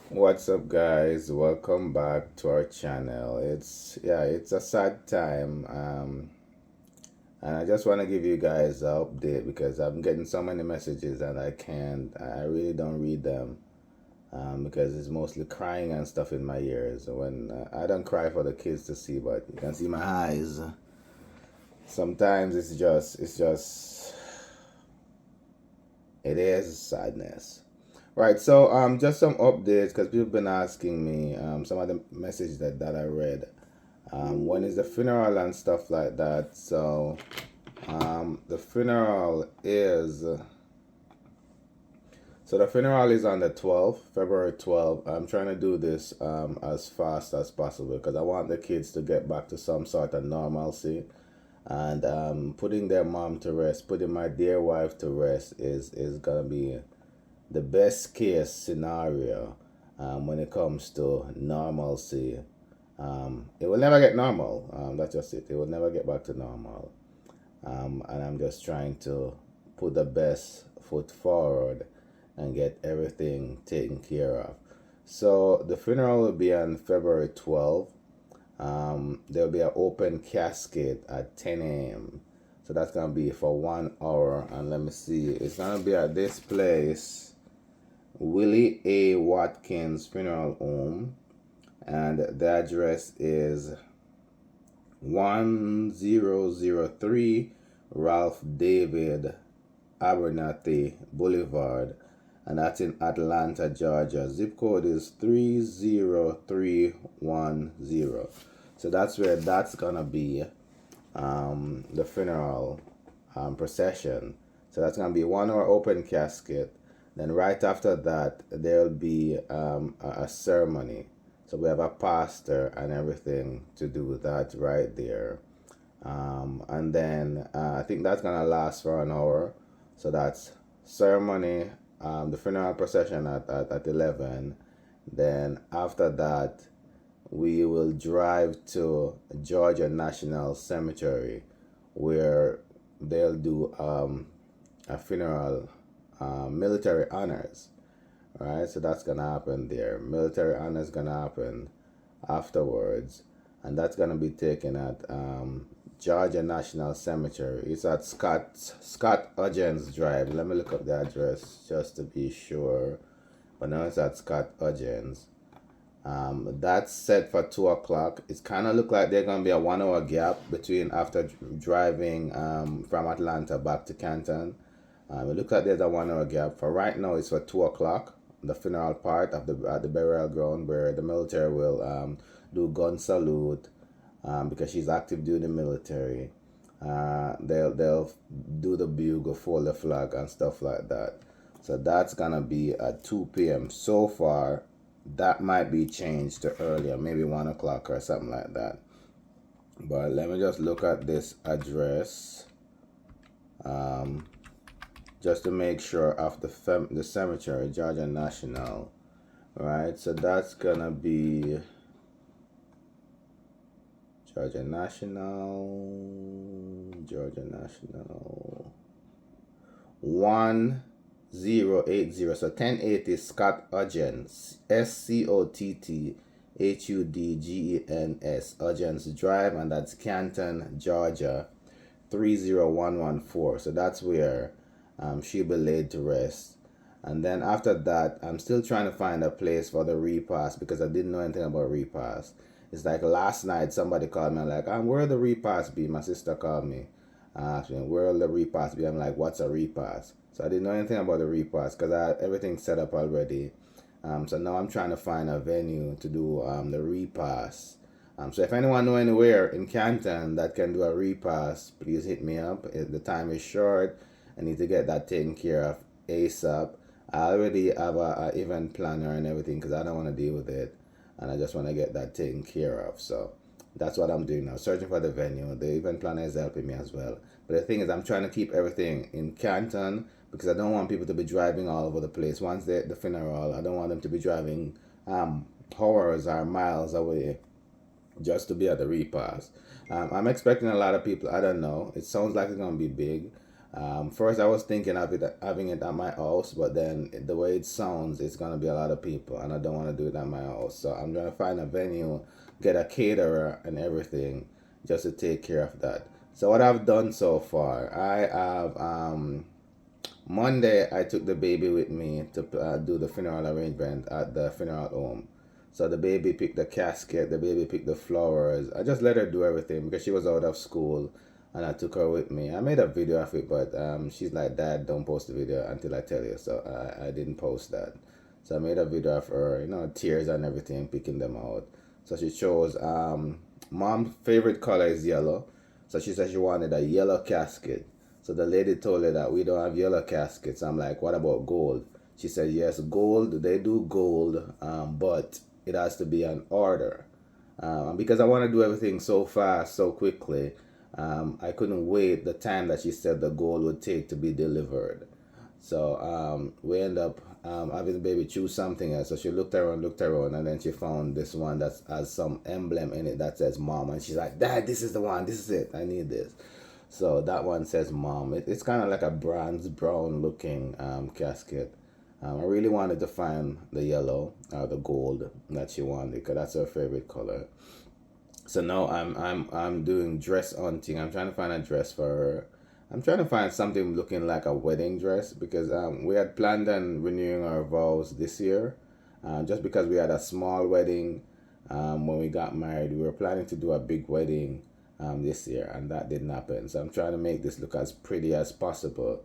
What's up, guys? Welcome back to our channel. It's a sad time, and I just want to give you guys an update because I'm getting so many messages and I really don't read them, because it's mostly crying and stuff in my ears. When I don't cry for the kids to see, but you can see my eyes. Sometimes it is sadness. Right, so just some updates because people have been asking me some of the messages that I read. When is the funeral and stuff like that? So the funeral is the funeral is on the 12th, February 12th. I'm trying to do this as fast as possible because I want the kids to get back to some sort of normalcy. And putting their mom to rest, putting my dear wife to rest is gonna be the best case scenario when it comes to normalcy. It will never get normal. That's just it. It will never get back to normal. And I'm just trying to put the best foot forward and get everything taken care of. So the funeral will be on February 12th. There'll be an open casket at 10 a.m. So that's going to be for 1 hour. And let me see, it's going to be at this place, Willie A. Watkins Funeral Home. And the address is 1003 Ralph David Abernathy Boulevard, and that's in Atlanta, Georgia. Zip code is 30310. So that's where that's gonna be the funeral procession. So that's gonna be 1 hour open casket. Then right after that, there'll be a ceremony. So we have a pastor and everything to do that right there. And then I think that's gonna last for an hour. So that's ceremony, the funeral procession at 11. Then after that, we will drive to Georgia National Cemetery where they'll do a funeral, military honors. Right, so that's gonna happen there. Military honors gonna happen afterwards, and that's gonna be taken at Georgia National Cemetery. It's at Scott Hudgens Drive. Let me look up the address just to be sure. But now it's at Scott Hudgens. That's set for 2 o'clock. It's kind of look like there's gonna be a 1 hour gap between after driving from Atlanta back to Canton. It looks like there's a 1 hour gap. For right now, it's for 2 o'clock. The funeral part of the at the burial ground where the military will do gun salute, because she's active duty military. They'll do the bugle, fold the flag, and stuff like that. So that's gonna be at 2 p.m. So far, that might be changed to earlier, maybe 1 o'clock or something like that. But let me just look at this address, just to make sure of the cemetery, Georgia National. Right, so that's gonna be Georgia National, 1080. So 1080 Scott Hudgens, SCOTTHUDGENS, Hudgens Drive, and that's Canton, Georgia, 30114. So that's where she'll be laid to rest. And then after that, I'm still trying to find a place for the repast because I didn't know anything about repast. It's like last night somebody called me, like, where the repast be? My sister called me, asked me, where will the repast be? I'm like, what's a repast? So I didn't know anything about the repast because I had everything set up already. So now I'm trying to find a venue to do the repast. So if anyone know anywhere in Canton that can do a repast, please hit me up. The time is short. I need to get that taken care of ASAP. I already have a event planner and everything because I don't want to deal with it, and I just want to get that taken care of. So that's what I'm doing now, searching for the venue. The event planner is helping me as well. But the thing is, I'm trying to keep everything in Canton because I don't want people to be driving all over the place. Once the funeral, I don't want them to be driving hours or miles away just to be at the repast. I'm expecting a lot of people. I don't know. It sounds like it's gonna be big. First, I was thinking of having it at my house, but then the way it sounds, it's gonna be a lot of people, and I don't want to do it at my house. So I'm gonna find a venue, get a caterer and everything, just to take care of that. So what I've done so far, I have Monday I took the baby with me to do the funeral arrangement at the funeral home. So the baby picked the casket, the baby picked the flowers. I just let her do everything because she was out of school, and I took her with me. I made a video of it, but she's like, Dad, don't post the video until I tell you. So I didn't post that. So I made a video of her, tears and everything, picking them out. So she chose, mom's favorite color is yellow. So she said she wanted a yellow casket. So the lady told her that we don't have yellow caskets. I'm like, what about gold? She said, yes, gold, they do gold, but it has to be an order. Because I want to do everything so fast, so quickly, I couldn't wait the time that she said the gold would take to be delivered. So we end up having the baby choose something else. So she looked around, and then she found this one that has some emblem in it that says mom. And she's like, Dad, this is the one. This is it. I need this. So that one says mom. It's kind of like a bronze brown looking casket. I really wanted to find the yellow or the gold that she wanted because that's her favorite color. So now I'm doing dress hunting. I'm trying to find a dress for her. I'm trying to find something looking like a wedding dress because we had planned on renewing our vows this year. Just because we had a small wedding when we got married, we were planning to do a big wedding this year, and that didn't happen. So I'm trying to make this look as pretty as possible,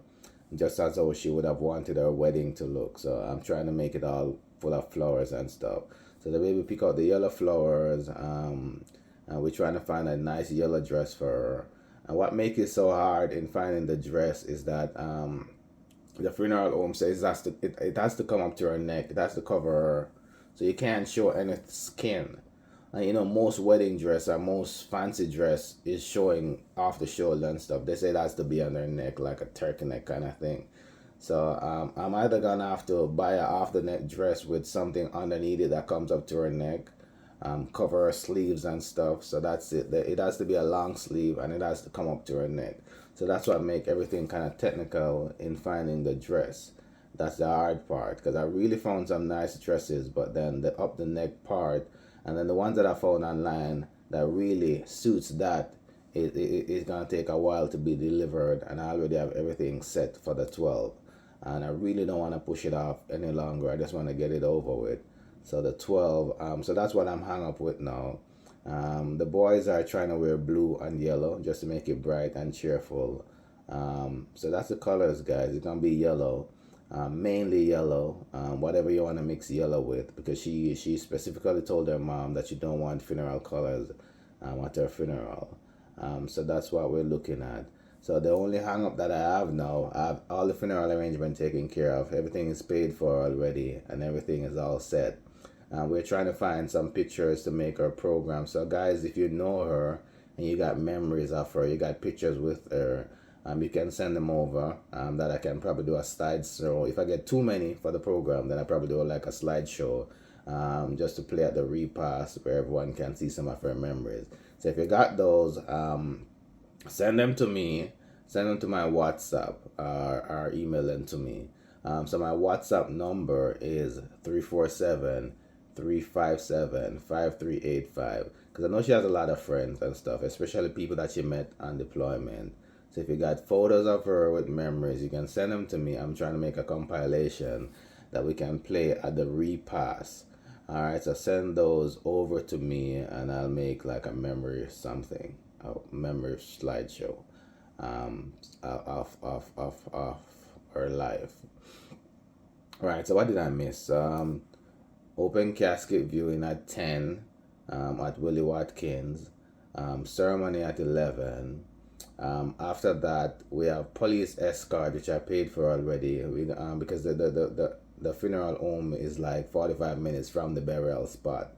just as though she would have wanted her wedding to look. So I'm trying to make it all full of flowers and stuff. So the baby pick out the yellow flowers. And we're trying to find a nice yellow dress for her. And what makes it so hard in finding the dress is that the funeral home says it has to come up to her neck. It has to cover her, so you can't show any skin. And most wedding dress or most fancy dress is showing off the shoulder and stuff. They say it has to be on her neck, like a turtleneck kind of thing. So I'm either gonna have to buy a off the neck dress with something underneath it that comes up to her neck, cover her sleeves and stuff. So that's it. It has to be a long sleeve and it has to come up to her neck. So that's what make everything kind of technical in finding the dress. That's the hard part because I really found some nice dresses, but then the up the neck part and then the ones that I found online that really suits that, it's gonna take a while to be delivered, and I already have everything set for the 12, and I really don't want to push it off any longer. I just want to get it over with. So the 12, so that's what I'm hung up with now. The boys are trying to wear blue and yellow just to make it bright and cheerful. So that's the colors, guys. It's gonna be yellow, mainly yellow. Whatever you want to mix yellow with, because she specifically told her mom that she don't want funeral colors at her funeral. So that's what we're looking at. So the only hang up that I have now, I have all the funeral arrangement taken care of. Everything is paid for already, and everything is all set. We're trying to find some pictures to make our program. So guys, if you know her and you got memories of her, you got pictures with her, you can send them over. That I can probably do a slideshow. If I get too many for the program, then I probably do like a slideshow, just to play at the repass where everyone can see some of her memories. So if you got those, send them to me. Send them to my WhatsApp or email them to me. So my WhatsApp number is 347-357-5385. Because I know she has a lot of friends and stuff, especially people that she met on deployment. So if you got photos of her with memories, you can send them to me. I'm trying to make a compilation that we can play at the repass. Alright, so send those over to me and I'll make like a memory something, a memory slideshow of her life. Alright, so what did I miss? Open casket viewing at 10 at Willie Watkins. Ceremony at 11. After that, we have police escort, which I paid for already. Because the funeral home is like 45 minutes from the burial spot.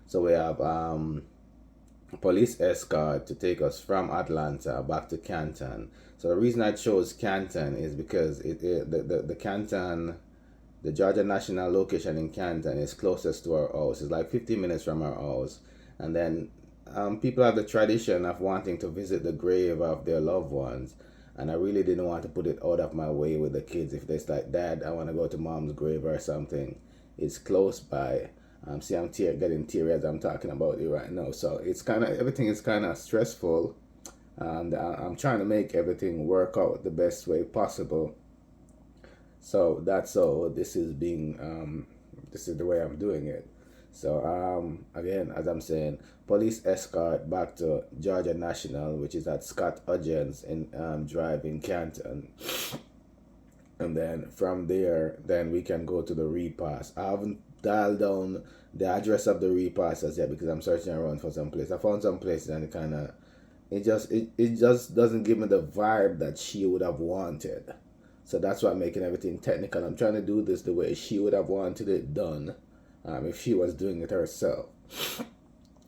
So we have police escort to take us from Atlanta back to Canton. So the reason I chose Canton is because the Canton, the Georgia National location in Canton is closest to our house. It's like 15 minutes from our house. And then people have the tradition of wanting to visit the grave of their loved ones. and I really didn't want to put it out of my way with the kids. If it's like, Dad, I want to go to Mom's grave or something, it's close by. See, I'm getting teary as I'm talking about it right now. So it's kind of, everything is kind of stressful, and I'm trying to make everything work out the best way possible. So that's all. This is being this is the way I'm doing it. So again, as I'm saying, police escort back to Georgia National, which is at Scott Hudgens in Drive in Canton, and then from there, then we can go to the repass. I haven't dialed down the address of the repass as yet because I'm searching around for some place. I found some places and it kind of it just doesn't give me the vibe that she would have wanted. So that's why I'm making everything technical. I'm trying to do this the way she would have wanted it done, if she was doing it herself.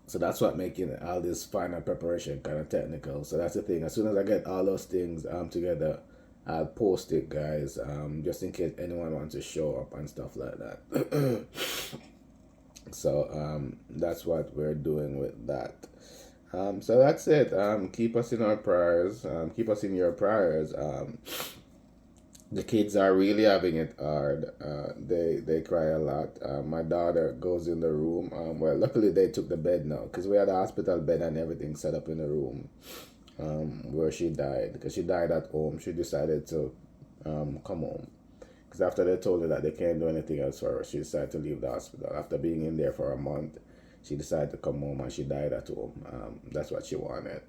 So that's what making all this final preparation kind of technical. So that's the thing. As soon as I get all those things together, I'll post it, guys, just in case anyone wants to show up and stuff like that. So that's what we're doing with that. So that's it. Keep us in our prayers. Keep us in your prayers. The kids are really having it hard. They cry a lot. My daughter goes in the room. Well, luckily they took the bed now because we had a hospital bed and everything set up in the room where she died. Because she died at home, she decided to come home. Because after they told her that they can't do anything else for her, she decided to leave the hospital. After being in there for a month, she decided to come home and she died at home. That's what she wanted.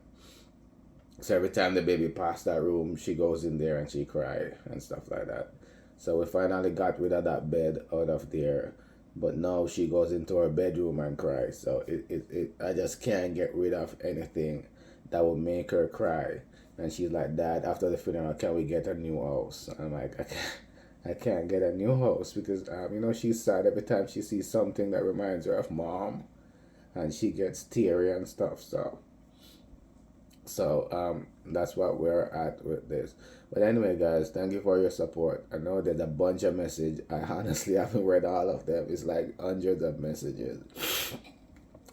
So every time the baby passed that room, she goes in there and she cried and stuff like that. So we finally got rid of that bed out of there. But now she goes into her bedroom and cries. So I just can't get rid of anything that would make her cry. And she's like, Dad, after the funeral, can we get a new house? I'm like, I can't get a new house because, she's sad every time she sees something that reminds her of Mom. And she gets teary and stuff, so that's what we're at with this. But anyway, guys, thank you for your support. I know there's a bunch of messages. I honestly haven't read all of them. It's like hundreds of messages.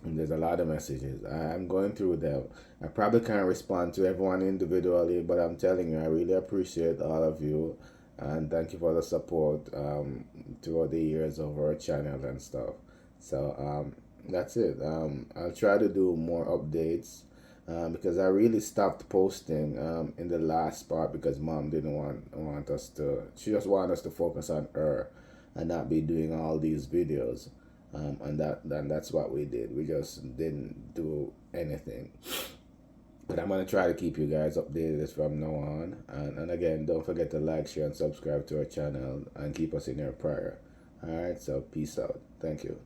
And there's a lot of messages. I'm going through them. I probably can't respond to everyone individually, but I'm telling you, I really appreciate all of you. And thank you for the support throughout the years of our channel and stuff. So that's it. I'll try to do more updates. Because I really stopped posting in the last part because Mom didn't want us to. She just wanted us to focus on her and not be doing all these videos, and that's what we did. We just didn't do anything. But I'm gonna try to keep you guys updated from now on. And again, don't forget to like, share, and subscribe to our channel and keep us in your prayer. All right. So peace out. Thank you.